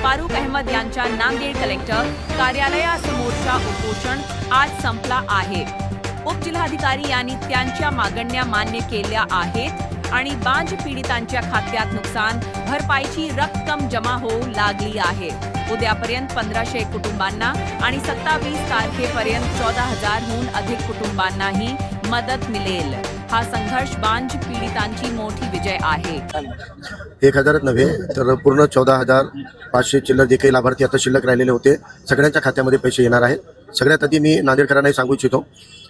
फारुख अहमद यांच्या नांदेड कलेक्टर कार्यालयासमोरचा उपोषण आज संपला आहे। उपजिल्हाधिकारी यांनी त्यांच्या मागण्या मान्य केल्या आहेत आणि बांज पीडितांच्या खात्यात नुकसान भरपाईची रक्कम जमा होऊ लागली आहे। उद्यापर्यंत 1500 कुटुंबांना आणि 27 तारखेपर्यंत 14,000हून अधिक कुटुंबांनाही मदत मिळेल। हा संघर्ष बांज पीडितांची मोठी विजय आहे। 1000 नव्हे तर पूर्ण 14,500 चिल्लर जे काही लाभार्थी आता शिल्लक राहिलेले होते सगळ्यांच्या खात्यामध्ये पैसे येणार आहेत। सगळ्यात आधी मी नांदेडकरांना सांगू इच्छितो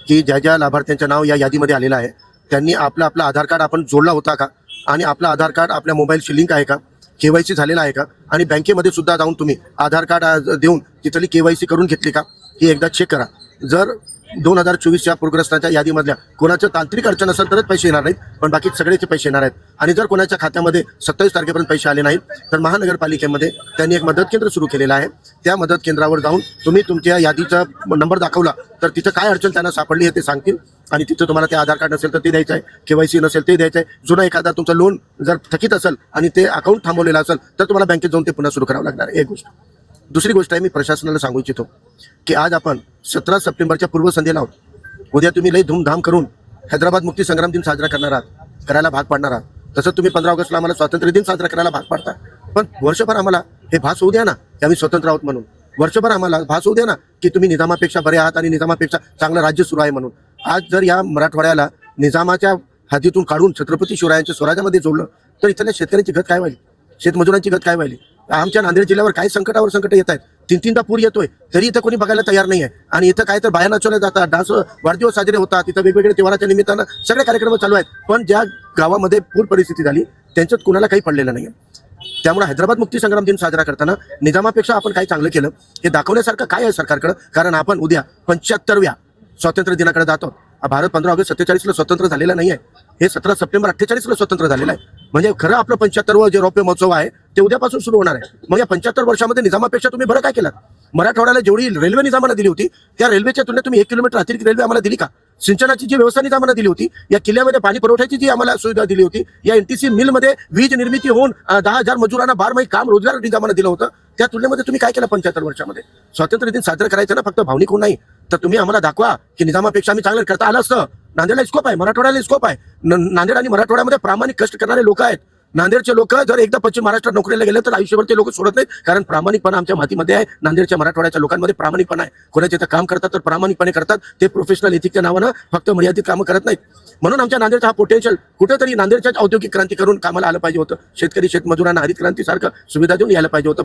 की ज्या ज्या लाभार्थ्यांचं नाव या यादीमध्ये आलेलं आहे त्यांनी आपला आधार कार्ड आपण जोडला होता का आणि आपला आधार कार्ड आपल्या मोबाईलशी लिंक आहे का, केवायसी झालेला आहे का आणि बँकेमध्ये सुद्धा जाऊन तुम्ही आधार कार्ड देऊन तिथली केवायसी करून घेतली का ही एकदा चेक करा। जर 2024च्या पूरग्रस्तांच्या यादीमधल्या कोणाचं तांत्रिक अडचण असेल तरच पैसे येणार नाहीत, पण बाकी सगळेचे पैसे येणार आहेत। आणि जर कोणाच्या खात्यामध्ये 27 तारखेपर्यंत पैसे आले नाहीत तर महानगरपालिकेमध्ये त्यांनी एक मदत केंद्र सुरू केलेलं आहे। त्या मदत केंद्रावर जाऊन तुम्ही तुमच्या यादीचा नंबर दाखवला तर तिथं काय अडचण त्यांना सापडली आहे ते सांगतील आणि तिथं तुम्हाला ते आधार कार्ड नसेल तर ते द्यायचं आहे, केवायसी नसेल ते द्यायचं आहे। जुना एखादा तुमचं लोन जर थकीत असेल आणि ते अकाउंट थांबवलेलं असेल तर तुम्हाला बँकेत जाऊन ते पुन्हा सुरू करावं लागणार आहे। एक गोष्ट। दुसरी गोष्ट आहे, मी प्रशासनाला सांगू इच्छितो की आज आपण 17 सप्टेंबरच्या पूर्वसंध्येला आहोत। उद्या तुम्ही लई धूमधाम करून हैदराबाद मुक्ती संग्राम दिन साजरा करणार आहात, करायला भाग पाडणार आहात। तसंच तुम्ही 15 ऑगस्टला आम्हाला स्वातंत्र्य दिन साजरा करायला भाग पाडता, पण वर्षभर आम्हाला हे भास होऊ द्या ना की आम्ही स्वतंत्र आहोत म्हणून। वर्षभर आम्हाला भास होऊ द्या ना की तुम्ही निजामापेक्षा बरे आहात आणि निजामापेक्षा चांगलं राज्य सुरू आहे म्हणून। आज जर या मराठवाड्याला निजामाच्या हद्दीतून काढून छत्रपती शिवरायांच्या स्वराज्यामध्ये जोडलं तर इथल्या शेतकऱ्यांची गत काय व्हायली, शेतमजुरांची गत काय व्हायली। आमच्या नांदेड जिल्ह्यावर काय संकटावर संकट येत आहेत, 3-3दा पूर येतोय तरी इथं कोणी बघायला तयार नाही आहे। आणि इथं काय तर बाया नाचवल्या जातात, डान्स वाढदिवस साजरे होतात, तिथं वेगवेगळे त्योहाराच्या निमित्तानं सगळे कार्यक्रम चालू आहेत, पण ज्या गावामध्ये पूर परिस्थिती झाली त्यांच्यात कुणाला काही पडलेलं नाही आहे। त्यामुळे हैदराबाद मुक्ती संग्राम दिन साजरा करताना निजामापेक्षा आपण काय चांगलं केलं हे दाखवण्यासारखं काय आहे सरकारकडे। कारण आपण उद्या 75व्या स्वातंत्र्य दिनाकडे जातो। भारत 15 ऑगस्ट 47ला स्वतंत्र झालेला नाही आहे, हे 17 सप्टेंबर 48ला स्वतंत्र झालेलं आहे। म्हणजे खरं आपलं 75वं जे रौप्य महोत्सव आहे ते उद्यापासून सुरू होणार आहे। मग या 75 वर्षामध्ये निजामापेक्षा तुम्ही बरं काय केलं? मराठवाड्याला जेवढी रेल्वे निजामाला दिली होती त्या रेल्वेच्या तुलनेत तुम्ही 1 किलोमीटर अतिरिक्त रेल्वे आम्हाला दिली का? सिंचनाची जी व्यवस्था निजामाला दिली होती, या किल्ल्यामध्ये पाणी पुरवठ्याची जी आम्हाला सुविधा दिली होती, या NTC मिलमध्ये वीज निर्मिती होऊन 10,000 मजुरांना 12 महिने काम रोजगार निजामाला दिलं होतं, त्या तुलनेमध्ये तुम्ही काय केलं 75 वर्षामध्ये? स्वातंत्र्य दिन साजरा करायचं ना फक्त भावनिक होऊन नाही, तर तुम्ही आम्हाला दाखवा की निजामापेक्षा आम्ही चांगलं करता आलं असतं। नांदेडला स्कोप आहे, मराठवाड्याला स्कोप आहे। नांदेड आणि मराठवाड्यामध्ये प्रामाणिक कष्ट करणारे लोक आहेत। नांदेडचे लोक जर एकदा पश्चिम महाराष्ट्रात नोकरीला गेले तर आयुष्यभर ते लोक सोडत नाहीत, कारण प्रामाणिकपणा आमच्या मातीमध्ये आहे। नांदेडच्या मराठवाड्याच्या लोकांमध्ये प्रामाणिकपणा आहे। कोणाचे इथं काम करतात तर प्रामाणिकपणे करतात, ते प्रोफेशनल एथिकच्या नावानं फक्त मर्यादित कामं करत नाहीत। म्हणून आमच्या नांदेडचा हा पोटेन्शियल कुठेतरी नांदेडच्या औद्योगिक क्रांती करून कामाला आलं पाहिजे होतं। शेतकरी शेतमजुरांना हरित क्रांतीसारखं सुविधा देऊन यायला पाहिजे होतं।